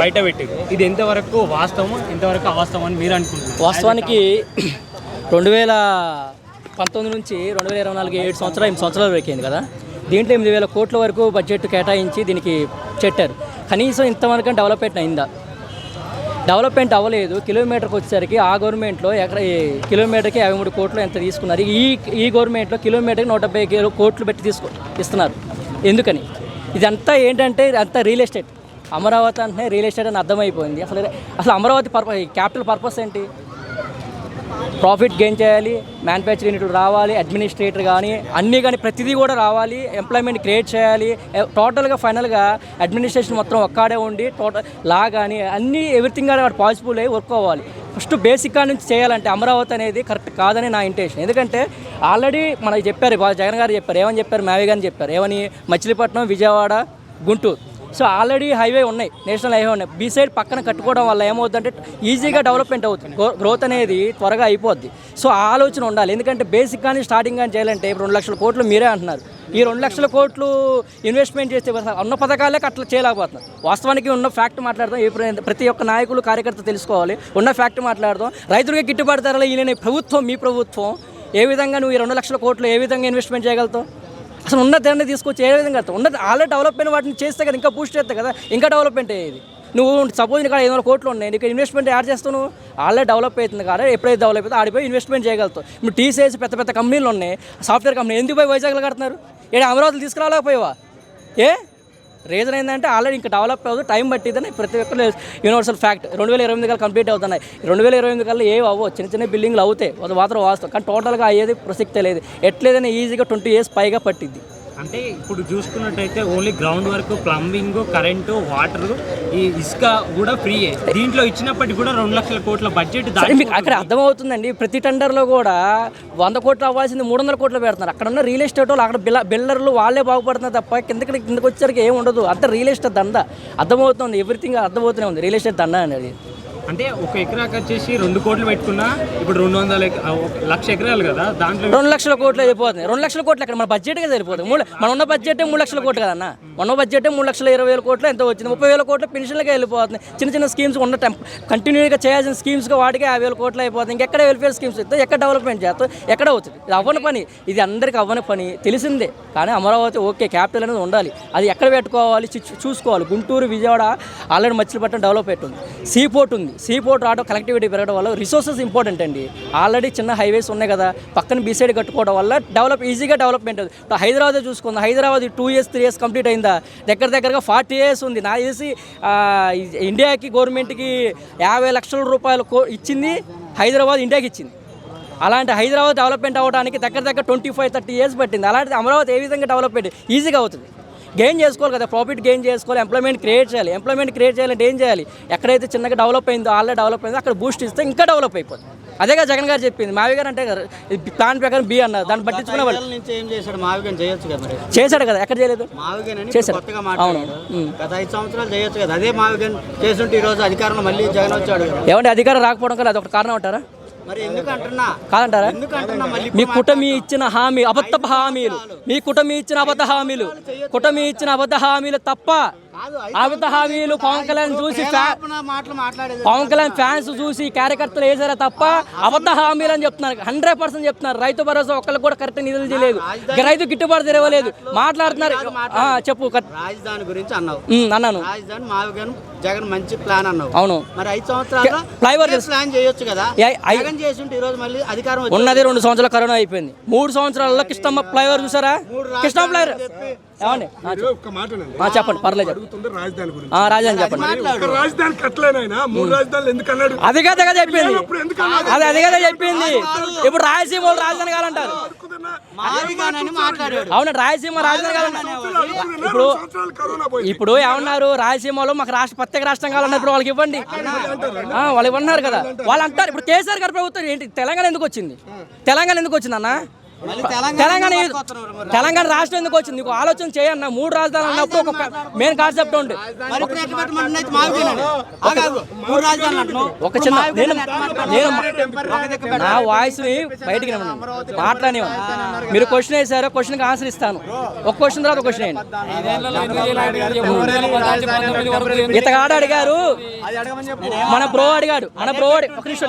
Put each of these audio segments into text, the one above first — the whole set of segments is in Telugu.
బయట పెట్టి ఇది ఎంతవరకు వాస్తవం ఎంతవరకు అవాస్తవం అని మీరు అనుకుంటున్నారు? వాస్తవానికి 2019 నుంచి 2024 8 సంవత్సరాలు వరకు అయింది కదా. దీంట్లో 8,000 కోట్ల వరకు బడ్జెట్ కేటాయించి దీనికి పెట్టారు. కనీసం ఇంతవరకు డెవలప్మెంట్ అయిందా? డెవలప్మెంట్ అవ్వలేదు. కిలోమీటర్కి వచ్చేసరికి ఆ గవర్నమెంట్లో కిలోమీటర్కి 53 కోట్లు ఎంత తీసుకున్నారు. ఈ గవర్నమెంట్లో కిలోమీటర్కి 170 కోట్లు పెట్టి ఇస్తున్నారు. ఎందుకని? ఇదంతా ఏంటంటే అంతా రియల్ ఎస్టేట్. అమరావతి అంటే రియల్ ఎస్టేట్ అని అర్థమైపోయింది. అసలు అమరావతి క్యాపిటల్ పర్పస్ ఏంటి? ప్రాఫిట్ గెయిన్ చేయాలి, మ్యానుఫ్యాక్చరింగ్ యూనిట్లు రావాలి, అడ్మినిస్ట్రేటర్ కానీ అన్నీ కానీ ప్రతిదీ కూడా రావాలి, ఎంప్లాయ్మెంట్ క్రియేట్ చేయాలి. టోటల్గా ఫైనల్గా అడ్మినిస్ట్రేషన్ మొత్తం ఒక్కడే ఉండి టోటల్ లా కానీ అన్నీ ఎవ్రీథింగ్ కానీ పాసిబుల్ అయ్యి వర్క్ అవ్వాలి. ఫస్ట్ బేసిక్గా నుంచి చేయాలంటే అమరావతి అనేది కరెక్ట్ కాదని నా ఇంటెన్షన్. ఎందుకంటే ఆల్రెడీ మనకి చెప్పారు, జగన్ గారు చెప్పారు. ఏమని చెప్పారు? మావి గారిని చెప్పారు. ఏమని? Machilipatnam, Vijayawada, Guntur. So already highway ఉన్నాయి, నేషనల్ హైవే ఉన్నాయి. బీ సైడ్ పక్కన కట్టుకోవడం వల్ల ఏమవుతుందంటే ఈజీగా డెవలప్మెంట్ అవుతుంది, గ్రోత్ అనేది త్వరగా అయిపోద్ది. సో ఆ ఆలోచన ఉండాలి. ఎందుకంటే బేసిక్ కానీ స్టార్టింగ్ కానీ చేయాలంటే 2 లక్షల కోట్లు మీరే అంటున్నారు. ఈ 2 లక్షల కోట్లు ఇన్వెస్ట్మెంట్ చేస్తే ఉన్న పథకాలే అట్లా చేయలేకపోతున్నారు. వాస్తవానికి ఉన్న ఫ్యాక్ట్ మాట్లాడదాం. ప్రతి ఒక్క నాయకులు కార్యకర్త తెలుసుకోవాలి. ఉన్న ఫ్యాక్ట్ మాట్లాడదాం. రైతులకి గిట్టుబాటు ధరలు ఈయన ప్రభుత్వం, మీ ప్రభుత్వం ఏ విధంగా నువ్వు ఈ 2 లక్షల కోట్లు ఏ విధంగా ఇన్వెస్ట్మెంట్ చేయగలుగుతావు? అసలు ఉన్న ధరని తీసుకొచ్చి ఏ విధంగా కడతావు? ఉన్నది ఆల్రెడీ డెవలప్మెంట్ వాటిని చేస్తే కదా, ఇంకా బూస్ట్ చేస్తే కదా ఇంకా డెవలప్మెంట్ అయ్యేది. నువ్వు సపోజ్ ఇక్కడ 500 కోట్లు ఉన్నాయి, నీకు ఇన్వెస్ట్మెంట్ యాడ్ చేస్తావు. నువ్వు ఆల్రెడీ డెవలప్ అవుతుంది కదా, ఎప్పుడైతే డెవలప్ అవుతుందో ఆడిపోయి ఇన్వెస్ట్మెంట్ చేయగలుగుతావు. ఇప్పుడు టీసీఎస్ పెద్ద పెద్ద కంపెనీలు ఉన్నాయి, సాఫ్ట్వేర్ కంపెనీ, ఎందుకు పోయి వైజాగ్లో కడుతున్నారు? ఇక్కడ అమరావతి తీసుకురాలేకపోయావా? రీజన్ ఏంటంటే ఆల్రెడీ ఇంకా డెవలప్ అవుతుంది, టైం పట్టిద్దని ప్రతి ఒక్కరు యూనివర్సల్ ఫ్యాక్ట్. 2028 కల్లా కంప్లీట్ అవుతున్నాయి. 2028 కల్లా ఏవి అవ్వవు, చిన్న చిన్న బిల్డింగ్లు అవుతాయి, అది మాత్రం వాస్తవం. కానీ టోటల్గా అయ్యేది ప్రసక్తే లేదు. ఎట్లేదని ఈజీగా 20 years పైగా పట్టిద్ది. అంటే ఇప్పుడు చూసుకున్నట్టయితే only ground work, plumbing, current, water, ఈ ఇసుక కూడా ఫ్రీయే. దీంట్లో ఇచ్చినప్పటికీ కూడా 2 లక్షల కోట్ల బడ్జెట్ మీకు అక్కడ అర్థమవుతుందండి. ప్రతి టెండర్లో కూడా 100 కోట్లు అవ్వాల్సింది 300 కోట్లు పెడుతున్నారు. అక్కడ ఉన్న రియల్ ఎస్టేట్ వాళ్ళు, అక్కడ బిల్డర్లు వాళ్ళే బాగుపడుతున్నారు తప్ప కిందకి వచ్చేసరికి ఏం ఉండదు. అంత రియల్ ఎస్టేట్ దందా అర్థమవుతుంది. ఎవ్రీథింగ్ అర్థమవుతూనే ఉంది. రియల్ ఎస్టేట్ దందా అనేది అంటే 1 ఎకరాకి వచ్చేసి 2 కోట్లు పెట్టుకున్నా ఇప్పుడు 1,00,000 ఎకరాలు కదా, దాంట్లో 2 లక్షల కోట్లు అయిపోతుంది. 2 లక్షల కోట్లు అక్కడ మన బడ్జెట్గా సరిపోతుంది. మన ఉన్న బడ్జెట్ 3 లక్షల కోట్లు కదన్న. మన బడ్జెట్ 3,20,000 కోట్లు ఎంతో వచ్చింది. 30,000 కోట్లు పెన్షన్లకే వెళ్ళిపోతుంది. చిన్న చిన్న స్కీమ్స్ ఉన్న కంటిన్యూగా చేయాల్సిన స్కీమ్స్గా వాటికి 50,000 కోట్లు అయిపోతుంది. ఇంకెక్కడ వెల్ఫేర్ స్కీమ్స్ ఇస్తే ఎక్కడ డెవలప్మెంట్ చేస్తాం? ఎక్కడ అవుతుంది? ఇది అవ్వని పని. ఇది అందరికీ అవ్వని పని తెలిసిందే. కానీ అమరావతి ఓకే, క్యాపిటల్ అనేది ఉండాలి. అది ఎక్కడ పెట్టుకోవాలి చూసుకోవాలి. గుంటూరు, విజయవాడ ఆల్రెడీ మచిలీపట్నం డెవలప్ అవుతుంది. సీపోర్ట్ ఉంది. సీపోర్ట్ రావడం, కనెక్టివిటీ పెరగడం వల్ల రిసోర్సెస్ ఇంపార్టెంట్ అండి. ఆల్రెడీ చిన్న హైవేస్ ఉన్నాయి కదా, పక్కన బీ సైడ్ కట్టుకోవడం వల్ల ఈజీగా డెవలప్మెంట్ అవుతుంది. ఇప్పుడు హైదరాబాద్ చూసుకుందాం. హైదరాబాద్ 2 years 3 years కంప్లీట్ అయిందా? దగ్గరగా 40 years ఉంది. నాకు తెలిసి ఇండియాకి గవర్నమెంట్కి 50 లక్షల రూపాయలు ఇచ్చింది హైదరాబాద్, ఇండియాకి ఇచ్చింది. అలాంటి హైదరాబాద్ డెవలప్మెంట్ అవ్వడానికి దగ్గర 25-30 years పట్టింది. అలాంటి అమరావతి ఏ విధంగా డెవలప్మెంట్ ఈజీగా అవుతుంది? గెయిన్ చేసుకోవాలి కదా, ప్రాఫిట్ గెయిన్ చేసుకోవాలి, ఎంప్లాయ్మెంట్ క్రియేట్ చేయాలి. ఎంప్లాయ్మెంట్ క్రియేట్ చేయాలంటే ఏం చేయాలి? ఎక్కడైతే చిన్నగా డెవలప్ అయిందో, ఆల్రెడీ డెవలప్ అయిందో అక్కడ బూస్ట్ ఇస్తే ఇంకా డెవలప్ అయిపోతుంది. అదేగా జగన్ గారు చెప్పింది. మావి గారు అంటే ప్లాన్ ప్రకారం బి అన్నారు. దాన్ని పట్టించుకునే వాళ్ళు చేశాడు కదా, ఎక్కడ చేయలేదు? చేశాడు. అవును, గత 5 సంవత్సరాలు చేయొచ్చు కదా. అదే మావిగన్ చేస్తుంటే ఈ రోజు అధికారంలో మళ్ళీ జగన్ వచ్చాడు. ఏమంటే అధికారం రాకపోవడం కదా అదొక కారణం అంటారా? కాదంటారా? మీ కుటమి ఇచ్చిన హామీ అబద్ధ హామీలు, మీ కుటమి ఇచ్చిన అబద్ధ హామీలు తప్ప అబద్ధ హామీలు పవన్ కళ్యాణ్ చూసి, పవన్ కళ్యాణ్ ఫ్యాన్స్ చూసి కార్యకర్తలు వేసారా తప్ప అబద్ధ హామీలు అని చెప్తున్నారు. 100% చెప్తున్నారు. రైతు భరోసా ఒక్కరికి కూడా కరెక్ట్ నిధులు చేయలేదు, రైతు గిట్టుబాటు తెరవలేదు. మాట్లాడుతున్నారు. చెప్పు. రాజధాని గురించి అన్నాను. రాజధాని జగన్ మంచి ప్లాన్ అన్నావు. అవును. మరి 5 సంవత్సరాలు ఫ్లైఓవర్ ప్లాన్ చేయొచ్చు కదా. జగన్ చేస్తుంటే ఈ రోజు మళ్ళీ అధికారం ఉన్నది 2 సంవత్సరాలు కరోనా అయిపోయింది. 3 సంవత్సరాల్లో కృష్ణమ్మ ఫ్లైఓవర్ చూసారా? కృష్ణ ఫ్లైఓవర్ ఏమండి చెప్పండి, పర్లేదు. రాజధాని చెప్పండి. అది కదా చెప్పింది. అది కదా చెప్పింది. ఇప్పుడు రాయలసీమ వాళ్ళు రాజధాని కావాలంటారు. అవును, రాయలసీమ రాజధాని కావాలంటారు. ఇప్పుడు ఏమన్నారు? రాయలసీమలో మాకు ప్రత్యేక రాష్ట్రం కావాలన్నారు. ఇప్పుడు వాళ్ళకి ఇవ్వండి, వాళ్ళు ఇవ్వన్నారు కదా. వాళ్ళు అంటారు. ఇప్పుడు కేసీఆర్ గారి ప్రభుత్వం ఏంటి? తెలంగాణ ఎందుకు వచ్చింది అన్న? తెలంగాణ రాష్ట్రం ఎందుకు వచ్చింది? నీకు ఆలోచన చేయన్న. 3 రాజధానులు అన్నప్పుడు ఒక మెయిన్ కాన్సెప్ట్ ఉంది. ఒక చిన్న నేను నా వాయిస్ ని బయటికి మాట్లాడి మీరు క్వశ్చన్ వేసారో క్వశ్చన్ ఆన్సర్ ఇస్తాను. ఒక క్వశ్చన్ తర్వాత క్వశ్చన్ వేయండి. ఇతగాడు అడిగారు, మన బ్రో అడిగాడు ఒక నిమిషం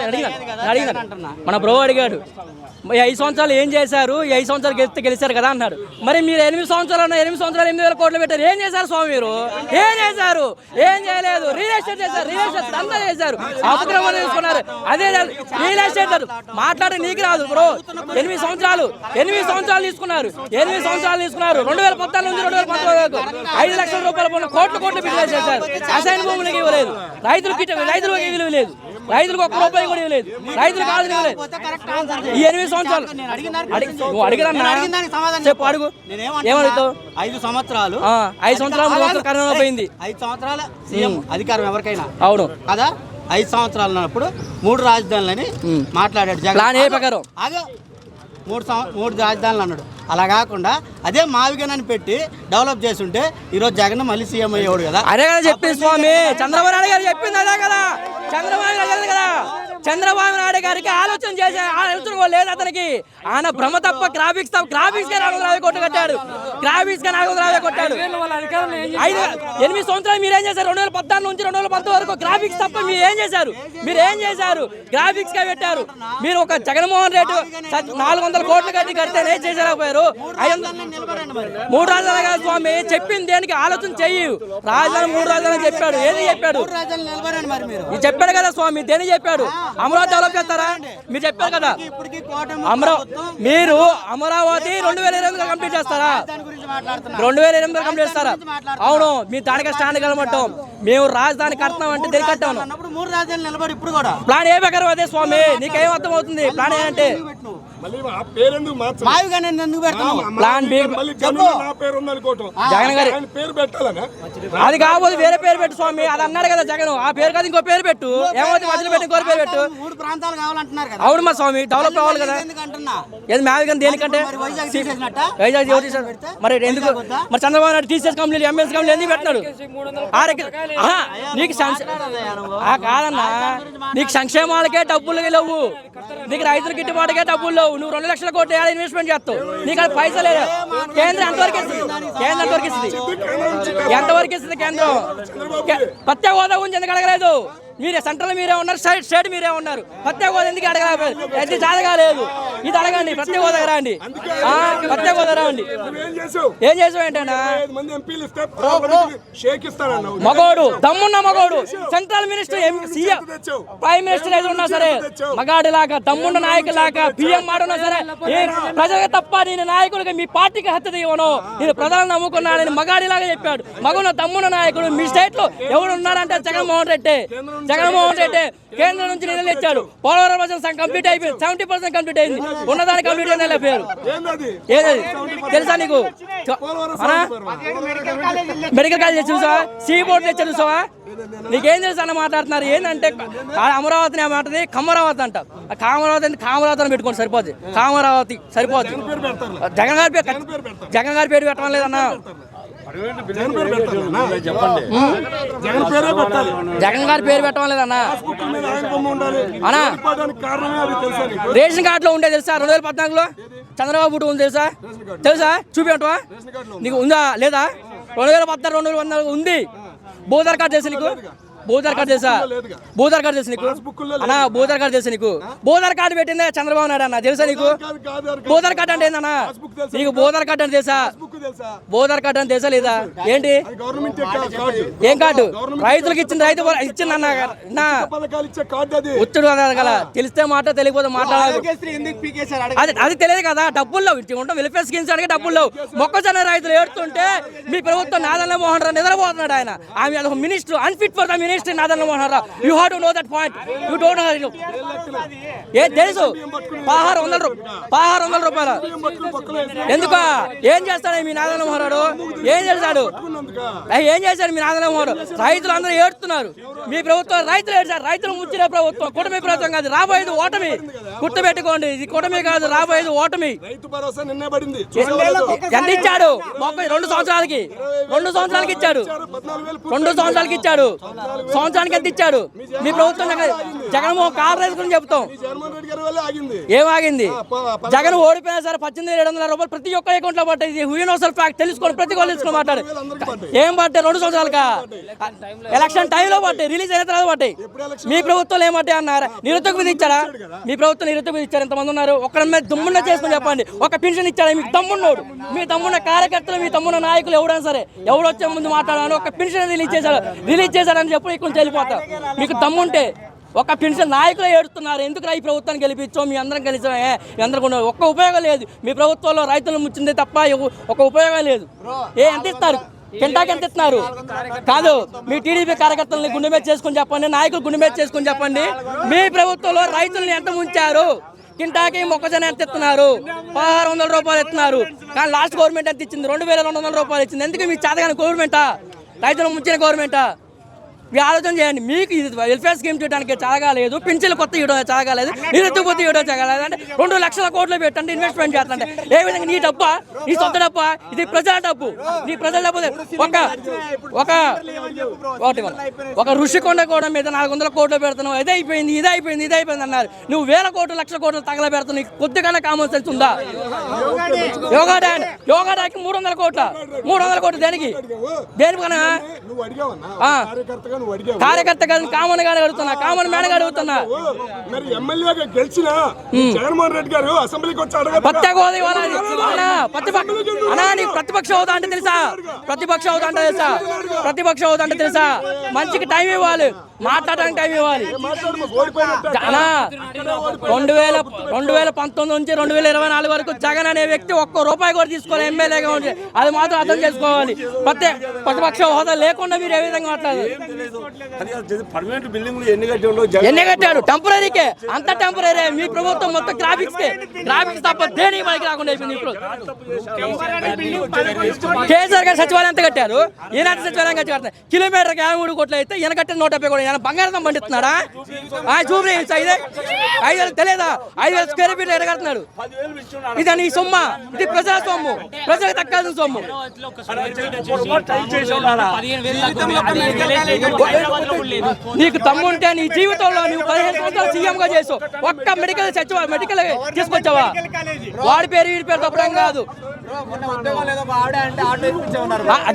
అడిగినాడు మన బ్రో అడిగాడు 5 సంవత్సరాలు ఏం చేశారు, 5 సంవత్సరాలు గెలిచారు కదా అన్నాడు. మరి మీరు 8 సంవత్సరాలు 8,000 కోట్లు పెట్టారు, ఏం చేశారు స్వామి? మీరు ఏం చేశారు? ఏం చేయలేదు. రియల్ ఎస్టేట్ చేశారు, రియల్ ఎస్టేట్ అంతా చేశారు, అపక్రమం తీసుకున్నారు. అదే రియల్ ఎస్టేట్ మాట్లాడే నీకు రాదు బ్రో. 8 సంవత్సరాలు తీసుకున్నారు. 2014 నుంచి 2019 వరకు 5 లక్షల రూపాయల కోట్లు బిజినెస్ చేశారు. అసైన్ భూములకి ఇవ్వలేదు, రైతులకి విలువ లేదు, రైతులకు 1 రూపాయి కూడా ఇవ్వలేదు, రైతులకు ఆదాయం ఇవ్వలేదు. ఈ 8 సంవత్సరాలు నువ్వు అడిగినా చెప్పు, అడుగు. ఏమడుగుతావు? 5 సంవత్సరాలు కరోనా పోయింది. 5 సంవత్సరాల సీఎం అధికారం ఎవరికైనా అవును కదా. 5 సంవత్సరాలు అన్నప్పుడు 3 రాజధానులని మాట్లాడాడు ప్లాన్ ఏ ప్రకారం. 3 రాజధానులు అన్నాడు. అలా కాకుండా అదే మావిగనని పెట్టి డెవలప్ చేస్తుంటే ఈరోజు జగన్ మళ్ళీ సీఎం అయ్యేవాడు కదా. అదే కదా చెప్పింది స్వామి. చంద్రబాబు నాయుడు గారు చెప్పింది అదే కదా. చంద్రబాబు నాయుడు గారికి ఆలోచన చేసే ఆలోచన కూడా లేదు అతనికి. ఆయన భ్రమ తప్ప గ్రాఫిక్స్ 420 కోట్లు కట్టాడు. 420 కొట్టాడు. 8 సంవత్సరాలు మీరేం చేశారు? 2014 నుంచి 2019 వరకు గ్రాఫిక్స్ తప్ప మీరు ఏం చేశారు? గ్రాఫిక్స్ గా పెట్టారు. మీరు ఒక జగన్మోహన్ రెడ్డి 400 కోట్లు కడితే ఏం చేశారు? 3 రాజధానులు కాదు స్వామి. చెప్పింది దేనికి ఆలోచన చెయ్యి. రాజధాని 3 రాజధానులు చెప్పాడు. ఏది చెప్పాడు? చెప్పాడు కదా స్వామి. దేని చెప్పాడు? అమరావతి డెవలప్ చేస్తారా? మీరు చెప్పారు కదా. మీరు అమరావతి 2028 కంప్లీట్ చేస్తారా? 2028 కంప్లీట్ చేస్తారా? అవును. మీ దానికి స్టాండ్ కలమట్టం. మేము రాజధాని కడతాం అంటే దేని కట్టాము? ప్లాన్ ఏ ప్రకారం అదే స్వామి. నీకేం అర్థం అవుతుంది ప్లాన్ ఏంటంటే? ప్లాన్ బి జగన్ గారి అది కాకపోతే వేరే పేరు పెట్టు స్వామి. అది అన్నాడు కదా జగన్. ఆ పేరు కాదు ఇంకో పేరు పెట్టు. ఏమవుతుంది? మధ్యలో పెట్టి ఇంకో పేరు పెట్టు. 3 ప్రాంతాలు కావాలంటున్నారు కదా. అవును మా స్వామి, డెవలప్ అవ్వాలి కదా. ఏది మ్యావిగన్ దేనికంటే? వైజాగ్ మరి ఎందుకు? మరి చంద్రబాబు నాయుడు టీసీఎస్ కంపెనీలు ఎంఎస్ కంపెనీలు ఎందుకు పెట్టినాడు? నీకు కాదన్నా, నీకు సంక్షేమాలకే డబ్బులు లేవు, నీకు రైతుల గిట్టుబాటుకే డబ్బులు లేవు. నువ్వు 2 లక్షల కోట్లు ఇన్వెస్ట్మెంట్ చేస్తావు, నీకు అది పైసలు లేదు. కేంద్రం ఎంతవరకు ఇస్తుంది? కేంద్రం ప్రత్యేక హోదా గురించి ఎందుకు అడగలేదు? మీరే సెంట్రల్ మీరే ఉన్నారు, స్టేట్ మీరే ఉన్నారు. ప్రత్యేక హోదా ఎందుకు అడగలేదు? అది చాలగాలేదు. ఇది అడగండి. ప్రత్యేక హోదా రండి. ప్రత్యేక హోదా రండి. ఏం చేసావు ఏంటన్నా? మగోడు, దమ్మున్న మగోడు, central minister, CM, prime minister ఏది ఉన్నా సరే మగాడి లాగా, దమ్మున్న నాయకులు లాగా, పిఎం మాడున్నా సరే ప్రజలకు తప్ప నేను నాయకుడికి మీ పార్టీకి హత్య తీయను, నేను ప్రజలను నమ్ముకున్నానని మగాడిలాగా చెప్పాడు. మగున్న దమ్మున్న నాయకుడు మీ స్టేట్ లో ఎవరు ఉన్నారంటే జగన్మోహన్ రెడ్డి. కేంద్రం నుంచి నిధులు ఇచ్చాడు. పోలవరం కంప్లీట్ అయిపోయింది. 70% కంప్లీట్ అయింది. ఉన్నదాన్ని కంప్లీట్ అయిన పేరు ఏదది తెలుసా నీకు? మెడికల్ కాలేజ్ చూసావా? సీ బోర్డు తెచ్చా చూసావా? నీకేం తెలుసు అన్న మాట్లాడుతున్నారు. ఏంటంటే అమరావతిని ఏమంటది? కమరావతి అంట. కామరావతి అని పెట్టుకోండి సరిపోద్ది. కామరావతి సరిపోద్ది. జగన్ గారి పేరు పెట్టడం లేదన్నా. జగన్ గారి పేరు పెట్టడం లేదన్నా. రేషన్ కార్డులో ఉండే తెలుసా? 2014లో చంద్రబాబు పుట్టు ఉంది తెలుసా? చూపించవా? నీకు ఉందా లేదా? 2014 2014 ఉంది. బోధర్ కార్డు తెలుసా నీకు? బోధర్ కార్డు తెలుసా నీకు? అన్నా బోధర్ కార్డు తెలుసా నీకు? బోధర్ కార్డు పెట్టిందే చంద్రబాబు నాయుడు అన్న. తెలుసా నీకు? బోధర్ కార్డు అంటే ఏందన్నా నీకు? బోధర్ కార్డు అంటే తెలుసా? బోధర్ కార్డు అంటే తెలుసా లేదా? ఏంటి ఏం కార్డు? రైతులకు ఇచ్చింది అన్న. ఉచ్చుడు కదా. తెలిస్తే మాట, తెలియకపోతే మాట్లాడాలి. అది తెలియదు కదా. డబ్బుల్లో ఉంటాం. వెల్ఫేర్ స్కీమ్స్ అడిగే డబ్బుల్లో మొక్కజొన్న రైతులు ఏడుతుంటే మీ ప్రభుత్వం నాదన్న మోహన్ రావు నిద్రపోతున్నాడు. ఆయన minister unfit for the minister నాదన్న Mohan Rao. You have to know that point. You don't know. ఏం తెలుసు? 1600 రూపాయలు ఎందుకు? ఏం చేస్తాడు మీ నాదన్న మోహన్ రావు? ఏం చేశాడు? ఏం చేశాడు మీ నాదన్న మోహన్ రావు? రైతులు అందరూ ఏడుతున్నారు. మీ ప్రభుత్వం రైతులు ఏడ్చారు. రైతులు ముచ్చిన ప్రభుత్వం, కుటుంబ ప్రభుత్వం కాదు. రాబోయేది ఓటమి. గుర్తుపెట్టుకోండి, ఇది కూటమి కాదు, రాబోయేది ఓటమి. రైతు భరోసా నిన్నే పడింది. ఎంత ఇచ్చాడు? 2 సంవత్సరాలకి ఇచ్చాడు. 2 సంవత్సరాలకి ఇచ్చాడు. సంవత్సరానికి ఎంత ఇచ్చాడు? మీ ప్రభుత్వం జగన్మోహన్ కార్ రైస్ గురించి చెప్తాం. జగన్మోహన్ రెడ్డి గారి వల్ల ఆగింది. ఏం ఆగింది? జగన్ ఓడిపోయినా సరే 18,700 రూపాయలు ప్రతి ఒక్క అకౌంట్ లో పడ్డాయి. ఇది యూనివర్సల్ ఫ్యాక్ట్. తెలుసుకోండి, ప్రతి వాళ్ళు తెలుసుకుని మాట్లాడు. ఏం పడ్డాయి? 2 సంవత్సరాలుగా ఎలక్షన్ టైంలో పడ్డాయి, రిలీజ్ అయిన తర్వాత పడ్డాయి. మీ ప్రభుత్వం ఏమంటాయి అన్నారా? నిరుద్యోగ విధి ఇచ్చారా? మీ ప్రభుత్వం నిరుద్యోగ విధి ఇచ్చారు. ఎంతమంది ఉన్నారు? ఒక్కడ మీద దమ్మున్న చేసుకుని చెప్పండి. ఒక పెన్షన్ ఇచ్చారా? మీకు తమ్మున్నోడు, మీ తమ్మున్న కార్యకర్తలు, మీ తమ్మున్న నాయకులు ఎవడైనా సరే ఎవడు వచ్చే ముందు మాట్లాడాలని ఒక పెన్షన్ రిలీజ్ చేశారని చెప్పి ఇక్కడ వెళ్ళిపోతా. మీకు దమ్ముంటే ఒక పెన్షన్ నాయకులు ఏడుస్తున్నారు, ఎందుకు ఈ ప్రభుత్వాన్ని గెలిపించో, మీ అందరం కలిసి అందరికీ ఒక్క ఉపయోగం లేదు. మీ ప్రభుత్వంలో రైతులు ముచ్చిందే తప్ప ఒక ఉపయోగం లేదు. ఎంత ఇస్తారు? కింటాకి ఎంత ఇస్తున్నారు? కాదు, మీ టీడీపీ కార్యకర్తలని గుండె మీద చేసుకుని చెప్పండి, నాయకులు గుండె మీద చేసుకుని చెప్పండి. మీ ప్రభుత్వంలో రైతులను ఎంత ముంచారు? కింటాకి మొక్కజొన్న ఎంత ఇస్తున్నారు? 1600 రూపాయలు ఇస్తున్నారు. కానీ లాస్ట్ గవర్నమెంట్ ఎంత ఇచ్చింది? 2200 రూపాయలు ఇచ్చింది. ఎందుకు మీ చేతగాని గవర్నమెంటా? రైతులు ముంచిన గవర్నమెంటా? మీరు ఆలోచన చేయండి. మీకు ఇది వెల్ఫేర్ స్కీమ్ చేయడానికి చాగలేదు, పింఛన్లు కొత్త ఇవ్వడం చాగలేదు, నిరుద్యోగ ఇవ్వడం చాగలేదు. అంటే 2 లక్షల కోట్లు పెట్టండి ఇన్వెస్ట్మెంట్ చేస్తుంటే ఏ విధంగా? నీ డబ్బా, నీ సొంత డబ్బా, ఇది ప్రజల డబ్బు. నీ ప్రజల డబ్బు. ఒక ఋషికొండ కూడా మీద 400 కోట్లు పెడుతున్నావు. ఇది అయిపోయింది అన్నారు. నువ్వు 1000 కోట్లు, 1,00,000 కోట్లు తగల పెడుతున్నావు. నీకు కొద్దిగా కామన్ సెన్స్ ఉందా? యోగా డాకి 300 కోట్ల. 300 కోట్లు దేనికి? దేనికన్నా? కార్యకర్త కాదు, కామన్ గానే అడుగుతున్నా, కామన్ మ్యాన్ గా అడుగుతున్నా. మరి ఎమ్మెల్యేగా గెలిచిన జగన్మోహన్ రెడ్డి గారు అసెంబ్లీకి వచ్చి అడగ ప్రతిపక్ష హోదా అంటే తెలుసా? ప్రతిపక్ష హోదా అంటే తెలుసా? మంచికి టైం ఇవ్వాలి, మాట్లాడడానికి టైం ఇవ్వాలి. 2019 నుంచి 2024 వరకు జగన్ అనే వ్యక్తి ఒక్క రూపాయి కూడా తీసుకోవాలి ఎమ్మెల్యేగా ఉంటే. అది మాత్రం అర్థం చేసుకోవాలి. ప్రతిపక్ష హోదా లేకుండా మీరు ఏ విధంగా మాట్లాడారు? ఎన్ని కట్టాడు? టెంపరీకే, అంత టెంపరీ. మీ ప్రభుత్వం మొత్తం గ్రాఫిక్స్ తప్ప దేనికి మనకి రాకుండా అయిపోయింది. కేసీఆర్ గారు సచివాలయం ఎంత కట్టారు? ఈనాటి సచివాలయం కట్టారు. కిలోమీటర్కి 53 కోట్లు అయితే ఈయన కట్టిన 170 కూడా. ఈయన బంగారం పండిస్తున్నాడా? చూపి 5,000 తెలియదా? 5,000 స్క్వేర్ ఫీట్ ఎక్కడ కడుతున్నాడు? ఇది నీ సొమ్ము, ఇది ప్రజా సొమ్ము, ప్రజలకు దక్కాల్సిన సొమ్ము. నీకు తమ్ముంటే నీ జీవితంలో నువ్వు 15 సంవత్సరాలు సీఎం గా చేసావు. ఒక్క మెడికల్ తీసుకొచ్చావా? వాడి పేరు వీడి పేరు తప్పడం కాదు.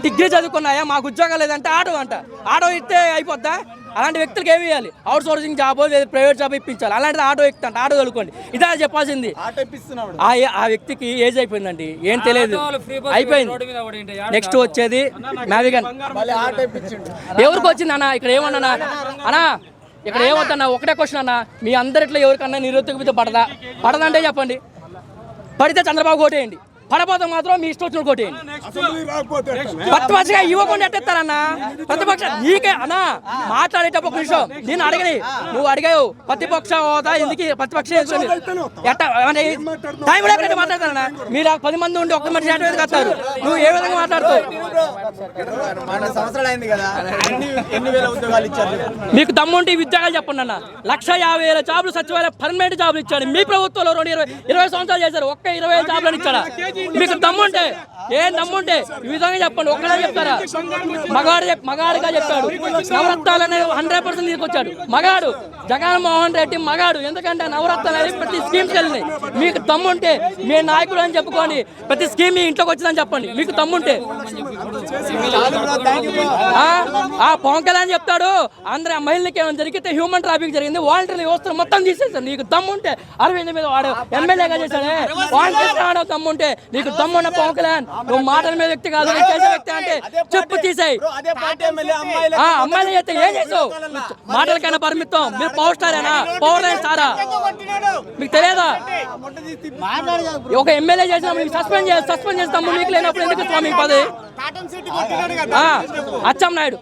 డిగ్రీ చదువుకున్నాయా? మాకు ఉద్యోగం లేదంటే ఆటో ఇస్తే అయిపోద్దా? అలాంటి వ్యక్తులకు ఏమి ఇవ్వాలి? Outsourcing job, private job ఇప్పించాలి. అలాంటిది ఆటో ఎక్కుతాంట, ఆటో కలుకోండి. ఇదే చెప్పాల్సింది. ఆ వ్యక్తికి ఏజ్ అయిపోయిందండి, ఏం తెలియదు, అయిపోయింది. నెక్స్ట్ వచ్చేది మ్యావిగన్. ఎవరికి వచ్చింది అన్న? ఇక్కడ ఏమన్నా అన్నా, ఇక్కడ ఏమవుతున్నా? ఒకటే క్వశ్చన్ అన్న, మీ అందరిట్లో ఎవరికన్నా నిరుద్యోగ విద్య పడదంటే చెప్పండి. పడితే చంద్రబాబు ఓటేయండి, పడపోతే మాత్రం మీ ఇష్టం వచ్చిన కోటేయండి. ప్రతిపక్షగా ఇవ్వకుండా ఎట్టేస్తారన్నా? ప్రతిపక్ష నీకే అన్నా మాట్లాడేటప్పుడు ఒక నిమిషం నేను అడగని, నువ్వు అడిగావు ప్రతిపక్ష హోదా ఎందుకు? ప్రతిపక్ష టైం లేకుండా మాట్లాడతారన్నా? మీరు 10 మంది ఉండి ఒక్క మనిషి ఎట్ట కట్టారు? నువ్వు ఏ విధంగా మాట్లాడుతావు? మీకు దమ్ముంటే ఉద్యోగాలు చెప్పండి అన్న. 1,50,000 జాబులు సచివాలయం పర్మనెంట్ జాబులు ఇచ్చాడు. మీ ప్రభుత్వంలో 20 సంవత్సరాలు చేశారు, ఒక్క 20,000 జాబులను ఇచ్చాడా? మీకు దమ్ముంటే ఈ విధంగా చెప్పండి. ఒక్కడే చెప్తారా? మగాడుగా చెప్పాడు. నవరత్నాలు అనేది 100% తీసుకొచ్చాడు. మగాడు జగన్మోహన్ రెడ్డి మగాడు. ఎందుకంటే నవరత్నాలు అనేది ప్రతి స్కీమ్కి వెళ్ళినాయి. మీకు దమ్ముంటే మీ నాయకుడు అని చెప్పుకొని ప్రతి స్కీమ్ మీ ఇంట్లోకి వచ్చిందని చెప్పండి. మీకు దమ్ముంటే పవన్ కళ్యాణ్ చెప్తాడు, అందరూ మహిళలకి ఏమైనా జరిగితే హ్యూమన్ ట్రాఫిక్ జరిగింది, వాలంటీర్ల వ్యవస్థ మొత్తం తీసేస్తారు. నీకు దమ్ముంటే అరవింద్ మీద వాడు ఎమ్మెల్యేగా చేశాడే, వాలంటీర్ దమ్ముంటే నీకు దమ్మున్న పవన్ కళ్యాణ్. నువ్వు మాటల మీద వ్యక్తి కాదు, చేసే వ్యక్తి అంటే చెప్పు తీసేయి. అమ్మాయిలు చేస్తే ఏం చేసావు? మాటలకైనా పరిమితం. మీరు పవర్ స్టారేనా? పవర్ లైన్ స్టారా? మీకు తెలియదా? ఒక ఎమ్మెల్యే చేసినప్పుడు సస్పెండ్ చేస్తాము. మీకు లేనప్పుడు ఎందుకు స్వామి పదవి? అచ్చం నాయుడు,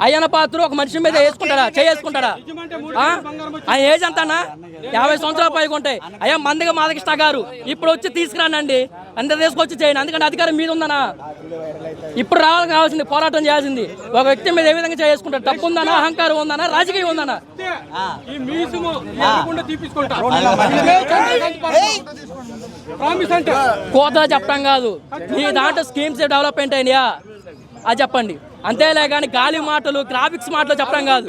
అయ్యన పాత్ర ఒక మనిషి మీద చేసుకుంటాడా? ఆయన ఏజ్ అంతనా? 50 సంవత్సరాల పైగా ఉంటాయి. అయ్యా మందిగా మాదకృష్ణ గారు ఇప్పుడు వచ్చి తీసుకురానండి, అంత తీసుకొచ్చి చేయండి. అందుకంటే అధికారం మీద ఉందనా? ఇప్పుడు కావాల్సింది పోరాటం చేయాల్సింది. ఒక వ్యక్తి మీద ఏ విధంగా చేసుకుంటారు? తప్పు ఉందనా, అహంకారం ఉందనా, రాజకీయం ఉందనా? కోతలు చెప్పడం కాదు, ఈ దాంట్లో స్కీమ్స్ డెవలప్మెంట్ అయినాయా అది చెప్పండి. అంతేలే కానీ గాలి మాటలు, గ్రాఫిక్స్ మాటలు చెప్పడం కాదు.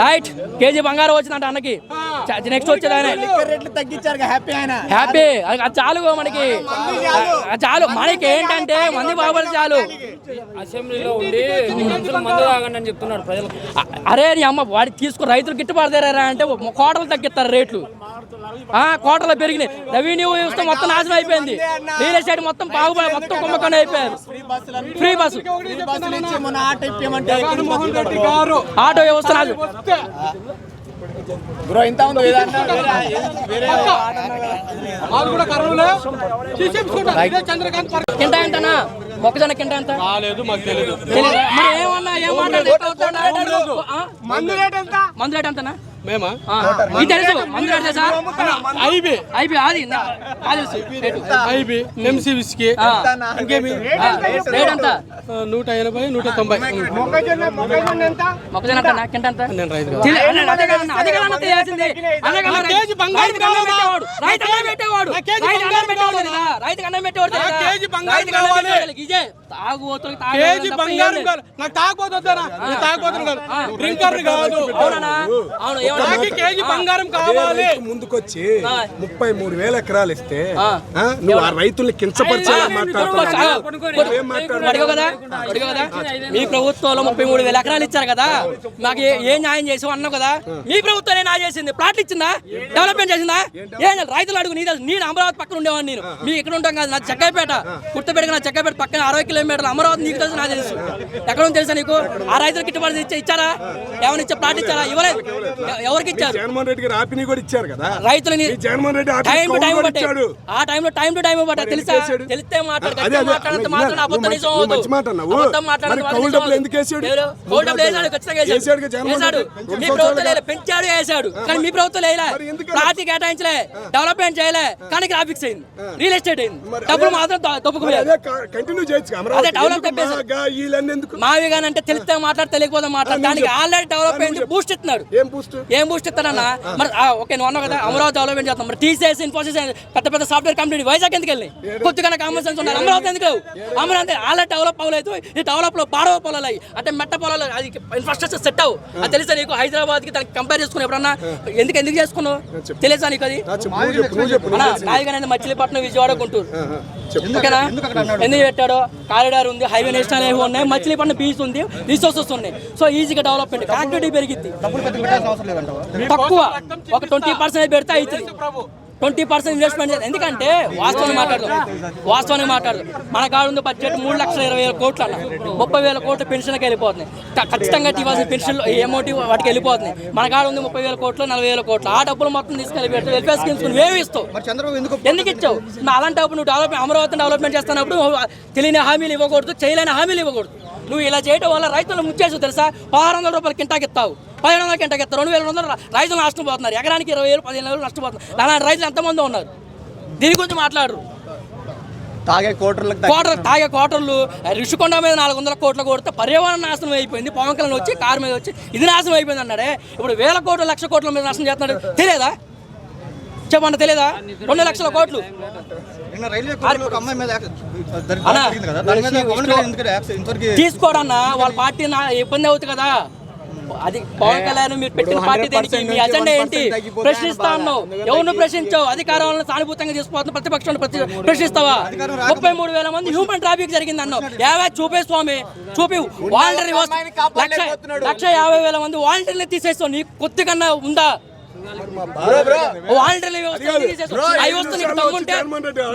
రైట్, కేజీ బంగారం వచ్చిందంట అన్నకి. నెక్స్ట్ వచ్చేది హ్యాపీ, అది చాలు మనకి, చాలు మనకి. ఏంటంటే మంది బాగుపడి చాలు. అసెంబ్లీలో ఉండి మందు తాగండి అని చెప్తున్నాడు ప్రజలకు. అరే నీ అమ్మ వాడికి తీసుకుని రైతులు గిట్టుబాటు ధర అంటే కోటలు తగ్గిస్తారు రేట్లు. కోటలు పెరిగినాయి, రెవెన్యూ వ్యవస్థ మొత్తం నాశనం అయిపోయింది, రియల్ ఎస్టేట్ మొత్తం బాగుపడి మొత్తం కుంభకోణం అయిపోయారు. ఫ్రీ బస్సు, ఆటో వ్యవస్థ కింట ఎంతనా? మొక్కజొన్న కింట ఎంత? మందు రేట్ ఎంతనా? ఇది తెలుసు, మందు రేట్ తెలుసా? ఐబీ అది ఐబీ ఎంసీ విస్కీ ఇంకేమి రేట్ ఎంత? 180, 190. మొక్కజొన్న ఎంత కింట ఎంత? రైతు అన్నం పెట్టేవాడు తాగుబోతులు ముందుకొచ్చి 33,000 ఎకరాలు ఇస్తే నువ్వు ఆ రైతుల్ని కించపరిచేలా మాట్లాడుతున్నావు కదా. మీ ప్రభుత్వంలో 33,000 ఎకరాలు ఇచ్చారు కదా, నాకు ఏం న్యాయం చేసావు అన్నావు కదా. మీ ప్రభుత్వం న్యాయం చేసింది, ప్లాట్లు ఇచ్చిందా, డెవలప్మెంట్ చేసిందా? ఏం రైతులు అడుగు. నేను అమరావతి పక్కన ఉండేవాడిని, నేను మీ ఇక్కడ ఉంటాం కదా. నా చెక్కైపేట గుర్తుపెట్టుకు, నా చెక్కైపేట పక్కన 60 కిలోమీటర్లు అమరావతి. నీకు తెలుసు, నాకు తెలుసు. ఎక్కడ ఉంది తెలుసా నీకు? ఆ రైతులు గిట్టుబాటు ఇచ్చారా? ఏమైనా ఇచ్చా? ప్లాట్ ఇచ్చారా? ఇవ్వలేదు. ఎవరికి ఇచ్చారు? జగన్మోహన్ రెడ్డి గారు ఆపిని కూడా ఇచ్చారు కదా రైతులని. Jaganmohan Reddy time to time పట్టాడు, ఆ టైంలో టైం టు టైం పట్టాడు. తెలిసా? తెలిస్తే పెంచాడు వేసాడు, కానీ మీ ప్రభుత్వం వేయలే. ప్లాట్ కేటాయించలే, డెవలప్మెంట్ చేయలే, కానీ గ్రాఫిక్స్ అయింది, రియల్ ఎస్టేట్ అయింది. డబ్బులు మాత్రం తప్పుకుపోయారు. మావి కానీ అంటే తెలిస్తే మాట్లాడు, తెలియకపోతే మాట్లాడు. దానికి ఆల్రెడీ డెవలప్ అయింది, బూస్ట్ ఇస్తున్నాడు. ఏం బూస్ట్ ఇస్తాడన్నా? మరి ఓకే నువ్వు అన్నావు కదా అమరావతి డెవలప్మెంట్ చేస్తాం. మరి టీసీఎస్, ఇన్ఫోసిస్, పెద్ద పెద్ద సాఫ్ట్వేర్ కంపెనీ వైజాగ్ ఎందుకు వెళ్ళి? కొద్దిగా కామన్ సెన్స్ ఉన్నారు. అమరావతి ఎందుకు? అమరావతి ఆల్రెడీ డెవలప్ అవ్వలేదు. ఈ డెవలప్ లో పాడవ పొలాలు అయ్యి అంటే మెట్ట పొలాలు, అది ఇన్ఫ్రాస్ట్రక్చర్ సెట్ అవ్వు. అది తెలుసా నీకు? హైదరాబాద్ కి దానికి కంపేర్ చేసుకుని ఎప్పుడన్నా ఎందుకు చేసుకున్నావు? తెలుసా నీకు? అది నాయకనేది మచిలీపట్నం, విజయవాడ, గుంటూరు. ఓకేనా? ఎందుకు పెట్టాడో? కారిడార్ ఉంది, హైవే, నేషనల్ హైవే ఉన్నాయి, మచిలీపట్నం బీచ్ ఉంది, రిసోర్సెస్ ఉన్నాయి. సో ఈజీగా డెవలప్మెంట్, కనెక్టివిటీ పెరిగింది. తక్కువ ఒక 20% పెడితే అవుతుంది. 20% ఇన్వెస్ట్మెంట్ చేయాలి. ఎందుకంటే వాస్తవాన్ని మాట్లాడదు. మన కాడ ఉంది బడ్జెట్ 3,20,000 కోట్లు అన్న. 30,000 కోట్లు పెన్షన్కి వెళ్ళిపోతున్నాయి. ఖచ్చితంగా ఇవ్వాల్సిన పెన్షన్ అమౌంట్ వాటికి వెళ్ళిపోతున్నాయి. మన కాడ ఉంది 30,000 కోట్లు, 40,000 కోట్లు. ఆ డబ్బులు మొత్తం తీసుకెళ్ళి పెట్టి వెల్ఫేర్ స్కీమ్స్ నువ్వేమి ఇస్తావు? ఎందుకు ఇచ్చావు? అలాంటప్పుడు నువ్వు అమరావతిని డెవలప్మెంట్ చేస్తున్నప్పుడు తెలియని హామీలు ఇవ్వకూడదు, చేయలేని హామీలు ఇవ్వకూడదు. నువ్వు ఇలా చేయడం వల్ల రైతులు ముచ్చేసు తెలుసా? 600 రూపాయలు కింటాకి ఇస్తావు, 1500 కింటాకి ఇస్తావు, 2,200 రైతులు నష్టపోతున్నారు. ఎకరానికి 20,000, 15,000 నష్టపోతున్నారు. అలాంటి రైతులు ఎంతమంది ఉన్నారు? దీని గురించి మాట్లాడరు. తాగే కోటర్లు ఋషికొండ మీద 400 కోట్లు కొడితే పర్యావరణ నాశనం అయిపోయింది. పవన్ కళ్యాణ్ వచ్చి కారు మీద వచ్చి ఇది నాశనం అయిపోయింది అన్నాడే. ఇప్పుడు 1,000 కోట్లు, 1,00,000 కోట్ల మీద నాశనం చేస్తున్నాడు. తెలియదా? చెప్పండి, తెలియదా? 2,00,000 కోట్లు. తీసుకోడన్నా, వాళ్ళ పార్టీ ఇబ్బంది అవుతుంది కదా. అది పవన్ కళ్యాణ్ మీరు పెట్టిన పార్టీ దేనికి? మీ అజెండా ఏంటి? ప్రశ్నిస్తా అన్నావు, ఎవరిని ప్రశ్నించావు? అధికారంలో సానుభూతంగా తీసుకుపోతున్నా ప్రతిపక్షాన్ని ప్రశ్నిస్తావా? 33,000 మంది హ్యూమన్ ట్రాఫిక్ జరిగింది అన్నావు. చూపే స్వామి, చూపి. వాలంటరీ 1,50,000 మంది వాలంటీర్లు తీసేస్తావు. నీకు కొద్దిగా ఉందా?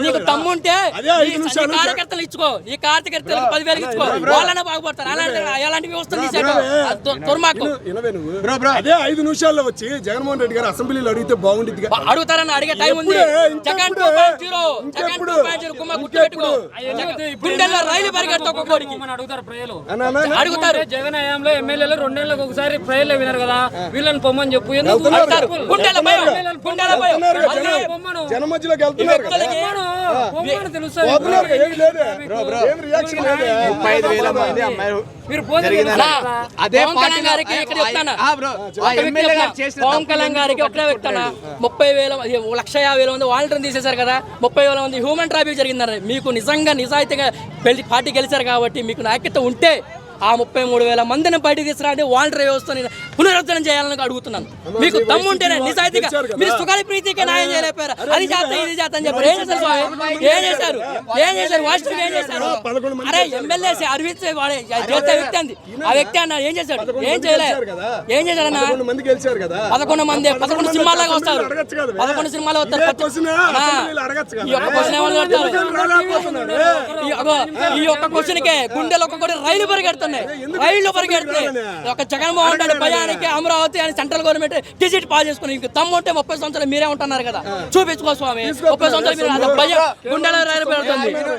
నీకు తమ్ముంటే కార్యకర్తలు ఇచ్చుకో, ఈ కార్యకర్తలకు 10,000 ఇచ్చుకో, వాళ్ళనే బాగుపడతారు. అలాంటి వ్యవస్థ అదే 5 నిమిషాల్లో వచ్చి జగన్మోహన్ రెడ్డి గారు అసెంబ్లీలో అడిగితే బాగుంటుంది. అడుగుతారని అడిగే టైం ఉంది. జగన్ 2.0 గుండెల్లో రైలు పరిగెడతా ఒక్కొక్కడికి అడుగుతారు. జగన్ హయాంలో ఎమ్మెల్యేలు 2 నెలలకు ఒకసారి ప్రజలు విన్నారు కదా, వీళ్ళని పొమ్మని చెప్పు. ఎందుకు గుండెల భయం గుండెల భయం మళ్ళీ జనం మధ్యలోకి వెళ్తున్నారు కదా. వ్యక్తులకి పోతున్నారు కదా, ఏమీ లేదే. ఏం రియాక్షన్ లేదే. 35,000 మంది అమ్మాయిలు అదే పవన్ కళ్యాణ్ గారికి ఇక్కడ చెప్తాను పవన్ కళ్యాణ్ గారికి ఒకటే వ్యక్తనా 30,000 1,50,000 మంది వాలంటీర్ని తీసేశారు కదా 30,000 మంది హ్యూమన్ ట్రాఫిక్ జరిగిందని మీకు నిజంగా నిజాయితీగా పార్టీ గెలిచారు కాబట్టి మీకు నాయకత్వం ఉంటే ఆ 33,000 మందిని బయటకు తీసుకురాండి వాలంటీర్ వ్యవస్థని పునరుద్ధరణ చేయాలని అడుగుతున్నాను మీకు దమ్ము ఉంటేనే నిజాయితీగా మీరు సుఖాలి ప్రీతికి న్యాయం చేయలేపారు అది చేస్తా ఇది చేస్తా అని చెప్పారు ఏం చేశారు స్వామి ఏం చేశారు వాస్తవం ఏం చేశారు అరే ఎమ్మెల్యే అరవింద్ చేస్తే వ్యక్తి అంది ఆ వ్యక్తి అన్న ఏం చేశాడు ఏం చేయలేదు ఏం చేశాడన్నా 11 మంది గెలిచారు కదా. 11 సినిమాలాగా వస్తారు 11 సినిమాలు వస్తారు ఈ ఒక్క క్వశ్చన్ ఏమని కడతారు ఈ ఒక్క క్వశ్చన్ కే గుండెలు ఒక్కొక్కటి రైలు పరిగెడతారు రైళ్లు పరిగెడుతున్నాయి ఒక జగన్మోహన్ రెడ్డి భయానికి అమరావతి అని సెంట్రల్ గవర్నమెంట్ టికెట్ పాస్ చేసుకుని ఇంక తమ్ము ఉంటే 30 సంవత్సరాలు మీరే ఉంటున్నారు కదా చూపించుకో స్వామి 30 సంవత్సరాలు మీరు భయం గుండెల రైలు పెడుతుంది ఇప్పుడు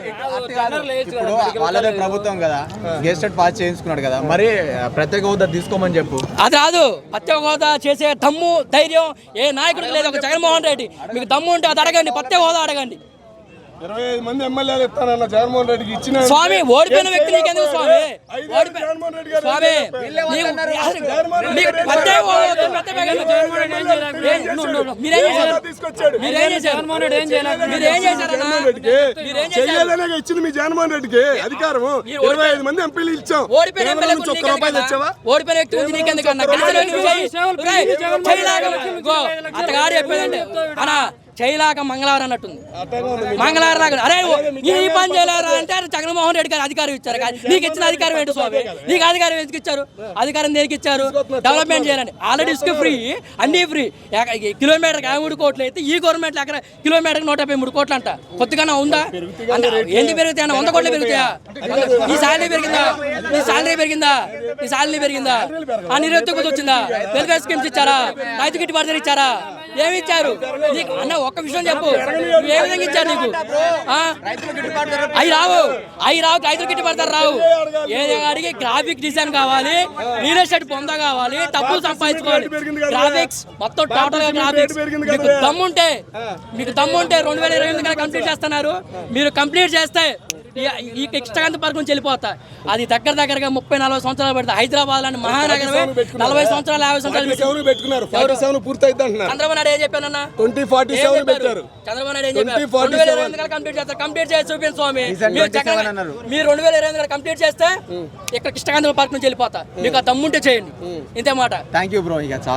వాళ్ళదే ప్రభుత్వం కదా గెస్టెడ్ పాస్ చేయించుకున్నాడు కదా మరి ప్రత్యేక హోదా తీసుకోమని చెప్పు. అది రాదు ప్రత్యేక హోదా చేసే దమ్ము ధైర్యం ఏ నాయకుడికి లేదు ఒక జగన్మోహన్ రెడ్డి మీకు దమ్ము ఉంటే అది అడగండి ప్రత్యేక హోదా అడగండి 25 మంది ఎమ్మెల్యేలు ఇస్తానన్న జగన్మోహన్ రెడ్డికి ఇచ్చిన స్వామి ఓడిపోయిన వ్యక్తి నీకెందుకు స్వామి జగన్మోహన్ రెడ్డి గారు స్వామి మీరేం చేయాలనే ఇచ్చింది మీ జగన్మోహన్ రెడ్డికి అధికారం 25 మంది ఎంపీలు ఇచ్చాం. ఓడిపోయిన వ్యక్తి ఉంది నీకెందుకన్నా అతగాడు చెప్పేదండి అనా చైలాక మంగళవారం అన్నట్టుంది మంగళవారం లాగా అరే ఈ పని చేయలేరా అంటే జగన్మోహన్ రెడ్డి గారు అధికారం ఇచ్చారు నీకు ఇచ్చిన అధికారం ఏంటి స్వామి నీకు అధికారం ఎందుకు ఇచ్చారు అధికారం దేనికి ఇచ్చారు డెవలప్మెంట్ చేయాలని ఆల్రెడీ ఇసుక ఫ్రీ అన్నీ ఫ్రీ కిలోమీటర్కి 53 కోట్లు అయితే ఈ గవర్నమెంట్ అక్కడ కిలోమీటర్కి 153 కోట్లు అంట కొద్దిగానే ఉందా ఎందుకు పెరుగుతాయి 100 కోట్లు పెరుగుతాయా నీ శాలరీ పెరిగిందా నీ శాలరీ పెరిగిందా నీ శాలరీ పెరిగిందా ఆ నిరుద్యోగత వచ్చిందా వెల్ఫేర్ స్కీమ్స్ ఇచ్చారా రైతు గిట్టుబాటు ధర ఇచ్చారా ఏమి ఇచ్చారు నీకు అన్న ఒక్క విషయం చెప్పు ఏ విధంగా ఇచ్చారు నీకు అవి రావు రైతులు గిట్టుబడతారు రావు ఏదో అడిగి గ్రాఫిక్ డిజైన్ కావాలి రియల్ ఎస్టేట్ పొంద కావాలి డబ్బులు సంపాదించుకోవాలి గ్రాఫిక్స్ మొత్తం టోటల్ గా గ్రాఫిక్స్ మీకు దమ్ముంటే 2028 కంప్లీట్ చేస్తున్నారు మీరు కంప్లీట్ చేస్తే ఈ ఇష్టకాంత పార్క్ నుంచి వెళ్ళిపోతా అది దగ్గరగా 30-40 సంవత్సరాలు పడుతుంది హైదరాబాద్ లాంటి మహానగరమే 40 సంవత్సరాలు 50 సంవత్సరాలు పెట్టుకున్నారు 47 పూర్తయిద్ది అంటున్నారు. చంద్రబాబు నాయుడు ఏం చెప్పానన్నా 2047 పెట్టారు. చంద్రబాబు నాయుడు ఏం చెప్పారు 2022 కంప్లీట్ చేస్తారు కంప్లీట్ చేసి చూపించు స్వామి మీరు 2022 కంప్లీట్ చేస్తే ఇక్కడ ఇష్టకాంత పార్క్ నుంచి వెళ్ళిపోతా మీకు ఆ దమ్ముంటే చేయండి ఇంతే మాట. థ్యాంక్ యూ బ్రో ఇక చాలు.